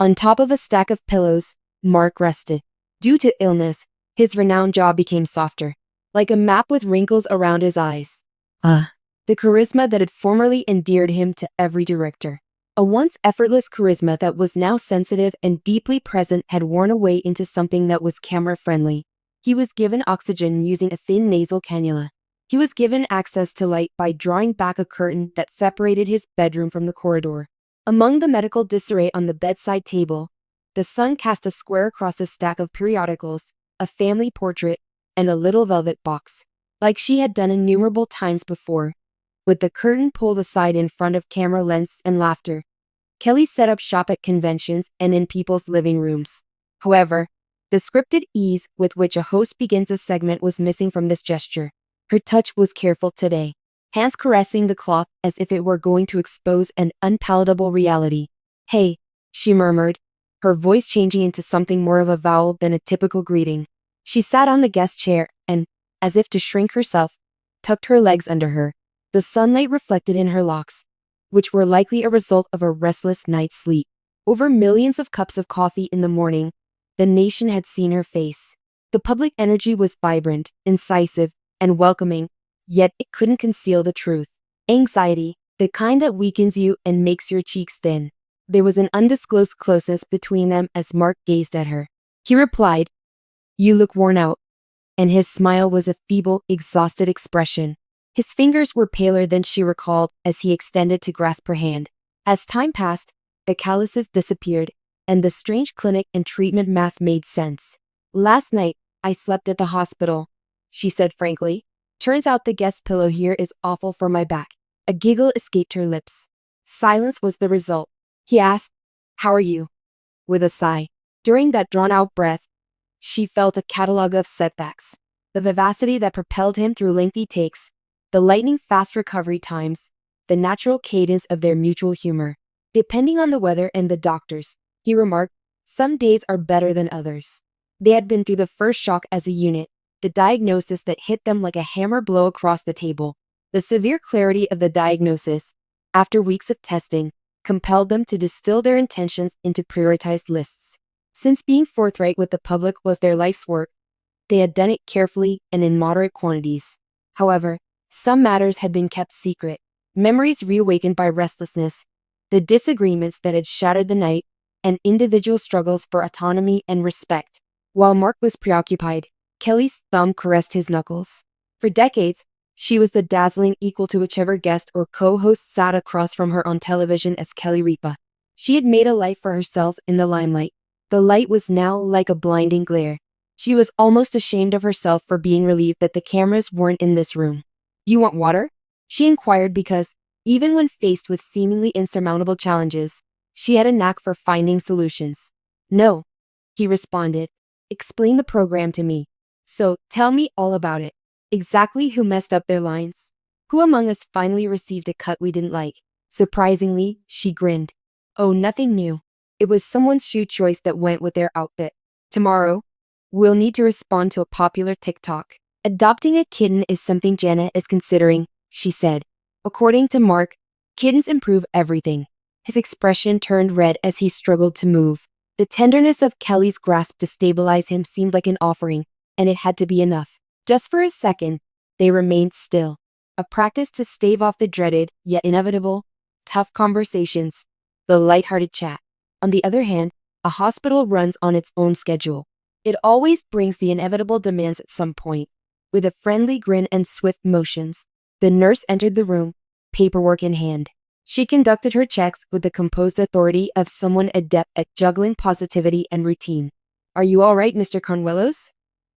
On top of a stack of pillows, Mark rested. Due to illness, his renowned jaw became softer, like a map with wrinkles around his eyes. The charisma that had formerly endeared him to every director. A once effortless charisma that was now sensitive and deeply present had worn away into something that was camera-friendly. He was given oxygen using a thin nasal cannula. He was given access to light by drawing back a curtain that separated his bedroom from the corridor. Among the medical disarray on the bedside table, the sun cast a square across a stack of periodicals, a family portrait, and a little velvet box, like she had done innumerable times before. With the curtain pulled aside in front of camera lens and laughter, Kelly set up shop at conventions and in people's living rooms. However, the scripted ease with which a host begins a segment was missing from this gesture. Her touch was careful today, hands caressing the cloth as if it were going to expose an unpalatable reality. "Hey," she murmured, her voice changing into something more of a vowel than a typical greeting. She sat on the guest chair and, as if to shrink herself, tucked her legs under her. The sunlight reflected in her locks, which were likely a result of a restless night's sleep. Over millions of cups of coffee in the morning, the nation had seen her face. The public energy was vibrant, incisive, and welcoming, yet it couldn't conceal the truth. Anxiety, the kind that weakens you and makes your cheeks thin. There was an undisclosed closeness between them as Mark gazed at her. He replied, "You look worn out," and his smile was a feeble, exhausted expression. His fingers were paler than she recalled as he extended to grasp her hand. As time passed, the calluses disappeared, and the strange clinic and treatment math made sense. "Last night, I slept at the hospital," she said frankly. "Turns out the guest pillow here is awful for my back." A giggle escaped her lips. Silence was the result. He asked, "How are you?" with a sigh. During that drawn-out breath, she felt a catalog of setbacks. The vivacity that propelled him through lengthy takes, the lightning-fast recovery times, the natural cadence of their mutual humor. "Depending on the weather and the doctors," he remarked, "some days are better than others." They had been through the first shock as a unit, the diagnosis that hit them like a hammer blow across the table. The severe clarity of the diagnosis, after weeks of testing, compelled them to distill their intentions into prioritized lists. Since being forthright with the public was their life's work, they had done it carefully and in moderate quantities. However, some matters had been kept secret, memories reawakened by restlessness, the disagreements that had shattered the night, and individual struggles for autonomy and respect. While Mark was preoccupied, Kelly's thumb caressed his knuckles. For decades, she was the dazzling equal to whichever guest or co-host sat across from her on television as Kelly Ripa. She had made a life for herself in the limelight. The light was now like a blinding glare. She was almost ashamed of herself for being relieved that the cameras weren't in this room. "You want water?" she inquired because, even when faced with seemingly insurmountable challenges, she had a knack for finding solutions. "No," he responded. "Explain the program to me. So, tell me all about it. Exactly who messed up their lines? Who among us finally received a cut we didn't like?" Surprisingly, she grinned. "Oh, nothing new. It was someone's shoe choice that went with their outfit. Tomorrow, we'll need to respond to a popular TikTok. Adopting a kitten is something Jenna is considering," she said. According to Mark, kittens improve everything. His expression turned red as he struggled to move. The tenderness of Kelly's grasp to stabilize him seemed like an offering, and it had to be enough. Just for a second, they remained still, a practice to stave off the dreaded, yet inevitable, tough conversations, the lighthearted chat. On the other hand, a hospital runs on its own schedule. It always brings the inevitable demands at some point. With a friendly grin and swift motions, the nurse entered the room, paperwork in hand. She conducted her checks with the composed authority of someone adept at juggling positivity and routine. "Are you all right, Mr. Consuelos?"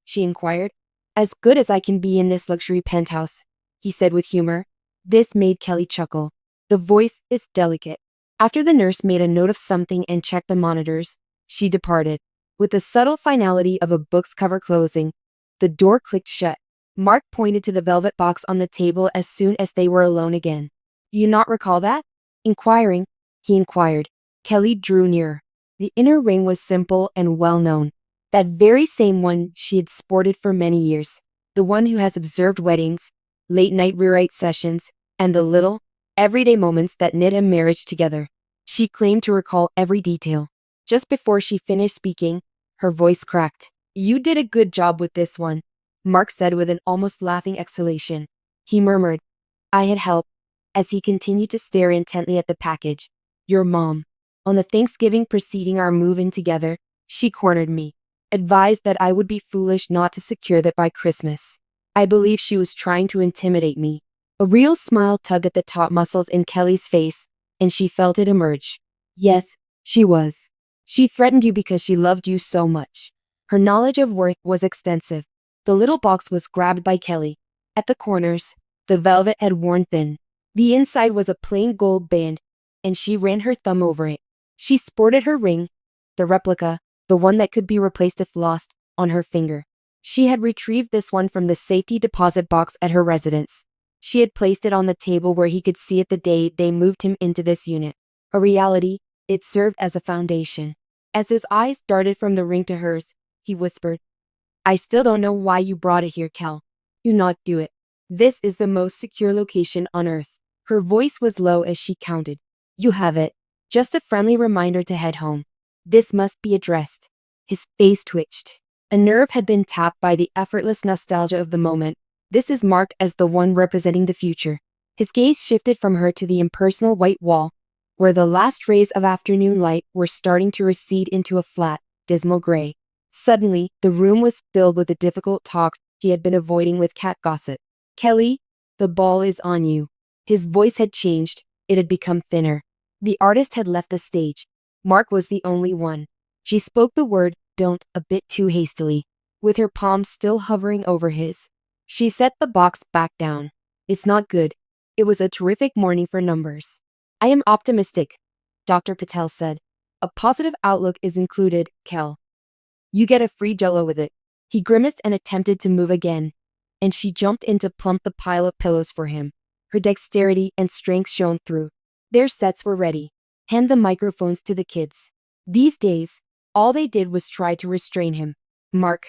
she inquired. "As good as I can be in this luxury penthouse," he said with humor. This made Kelly chuckle. The voice is delicate. After the nurse made a note of something and checked the monitors, she departed. With the subtle finality of a book's cover closing, the door clicked shut. Mark pointed to the velvet box on the table as soon as they were alone again. "Do you not recall that?" Inquiring, he inquired. Kelly drew nearer. The inner ring was simple and well known. That very same one she had sported for many years. The one who has observed weddings, late-night rewrite sessions, and the little, everyday moments that knit a marriage together. She claimed to recall every detail. Just before she finished speaking, her voice cracked. You did a good job with this one, Mark said with an almost laughing exhalation. He murmured, I had help, as he continued to stare intently at the package. Your mom. On the Thanksgiving preceding our move-in together, she cornered me, advised that I would be foolish not to secure that by Christmas. I believe she was trying to intimidate me. A real smile tugged at the top muscles in Kelly's face, and she felt it emerge. Yes, she was. She threatened you because she loved you so much. Her knowledge of worth was extensive. The little box was grabbed by Kelly. At the corners, the velvet had worn thin. The inside was a plain gold band, and she ran her thumb over it. She sported her ring, the replica, the one that could be replaced if lost, on her finger. She had retrieved this one from the safety deposit box at her residence. She had placed it on the table where he could see it the day they moved him into this unit. A reality, it served as a foundation. As his eyes darted from the ring to hers, he whispered, I still don't know why you brought it here, Kel. Do not do it. This is the most secure location on Earth. Her voice was low as she counted. You have it. Just a friendly reminder to head home. This must be addressed. His face twitched. A nerve had been tapped by the effortless nostalgia of the moment. This is marked as the one representing the future. His gaze shifted from her to the impersonal white wall, where the last rays of afternoon light were starting to recede into a flat, dismal gray. Suddenly, the room was filled with the difficult talk he had been avoiding with cat gossip. Kelly, the ball is on you. His voice had changed. It had become thinner. The artist had left the stage. Mark was the only one. She spoke the word, don't, a bit too hastily, with her palm still hovering over his. She set the box back down. It's not good. It was a terrific morning for numbers. I am optimistic, Dr. Patel said. A positive outlook is included, Kel. You get a free jello with it. He grimaced and attempted to move again, and she jumped in to plump the pile of pillows for him. Her dexterity and strength shone through. Their sets were ready. Hand the microphones to the kids. These days, all they did was try to restrain him. Mark,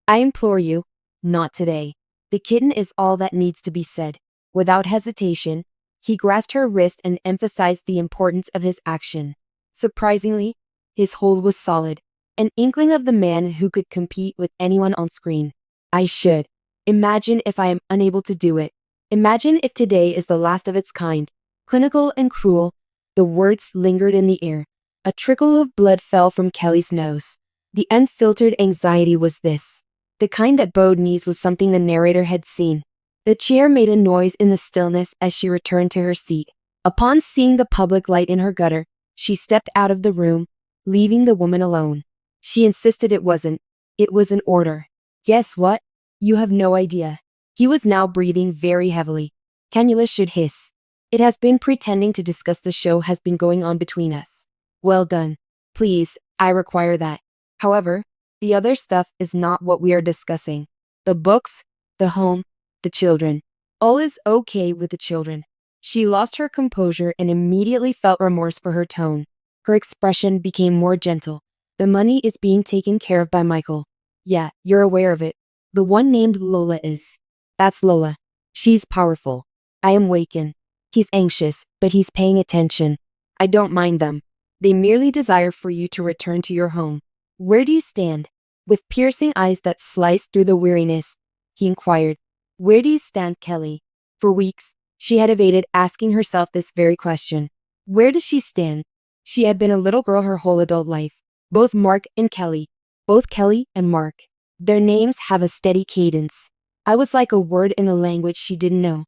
I implore you, not today. The kitten is all that needs to be said. Without hesitation, he grasped her wrist and emphasized the importance of his action. Surprisingly, his hold was solid. An inkling of the man who could compete with anyone on screen. I should. Imagine if I am unable to do it. Imagine if today is the last of its kind. Clinical and cruel, the words lingered in the air. A trickle of blood fell from Kelly's nose. The unfiltered anxiety was this. The kind that bowed knees was something the narrator had seen. The chair made a noise in the stillness as she returned to her seat. Upon seeing the public light in her gutter, she stepped out of the room, leaving the woman alone. She insisted it wasn't. It was an order. Guess what? You have no idea. He was now breathing very heavily. Cannula should hiss. It has been pretending to discuss the show has been going on between us. Well done. Please, I require that. However, the other stuff is not what we are discussing. The books, the home, the children. All is okay with the children. She lost her composure and immediately felt remorse for her tone. Her expression became more gentle. The money is being taken care of by Michael. Yeah, you're aware of it. The one named Lola is. That's Lola. She's powerful. I am Waken. He's anxious, but he's paying attention. I don't mind them. They merely desire for you to return to your home. Where do you stand? With piercing eyes that sliced through the weariness, he inquired. Where do you stand, Kelly? For weeks, she had evaded asking herself this very question. Where does she stand? She had been a little girl her whole adult life. Both Mark and Kelly. Both Kelly and Mark. Their names have a steady cadence. I was like a word in a language she didn't know.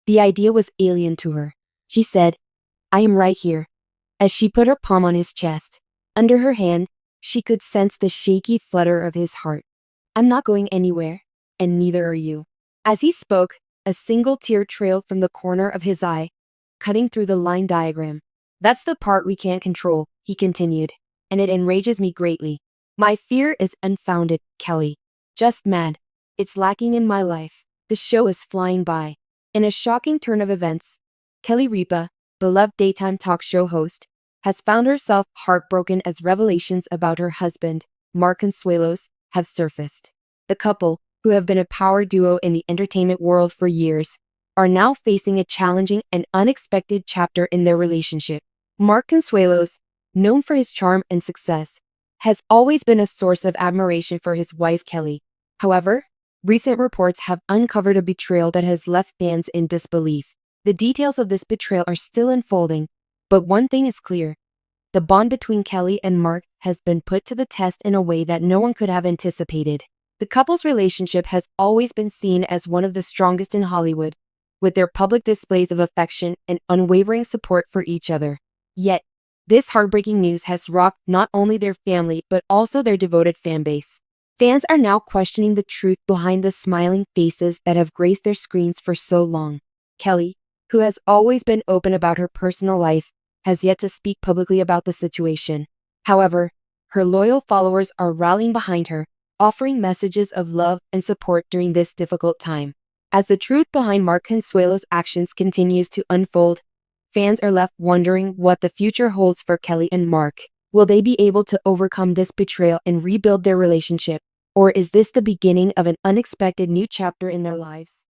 The idea was alien to her. She said, I am right here. As she put her palm on his chest, under her hand, she could sense the shaky flutter of his heart. I'm not going anywhere, and neither are you. As he spoke, a single tear trailed from the corner of his eye, cutting through the line diagram. That's the part we can't control, he continued, and it enrages me greatly. My fear is unfounded, Kelly. Just mad. It's lacking in my life. The show is flying by. In a shocking turn of events, Kelly Ripa, beloved daytime talk show host, has found herself heartbroken as revelations about her husband, Mark Consuelos, have surfaced. The couple, who have been a power duo in the entertainment world for years, are now facing a challenging and unexpected chapter in their relationship. Mark Consuelos, known for his charm and success, has always been a source of admiration for his wife Kelly. However, recent reports have uncovered a betrayal that has left fans in disbelief. The details of this betrayal are still unfolding, but one thing is clear. The bond between Kelly and Mark has been put to the test in a way that no one could have anticipated. The couple's relationship has always been seen as one of the strongest in Hollywood, with their public displays of affection and unwavering support for each other. Yet, this heartbreaking news has rocked not only their family but also their devoted fanbase. Fans are now questioning the truth behind the smiling faces that have graced their screens for so long. Kelly, who has always been open about her personal life, has yet to speak publicly about the situation. However, her loyal followers are rallying behind her, offering messages of love and support during this difficult time. As the truth behind Mark Consuelos' actions continues to unfold, fans are left wondering what the future holds for Kelly and Mark. Will they be able to overcome this betrayal and rebuild their relationship? Or is this the beginning of an unexpected new chapter in their lives?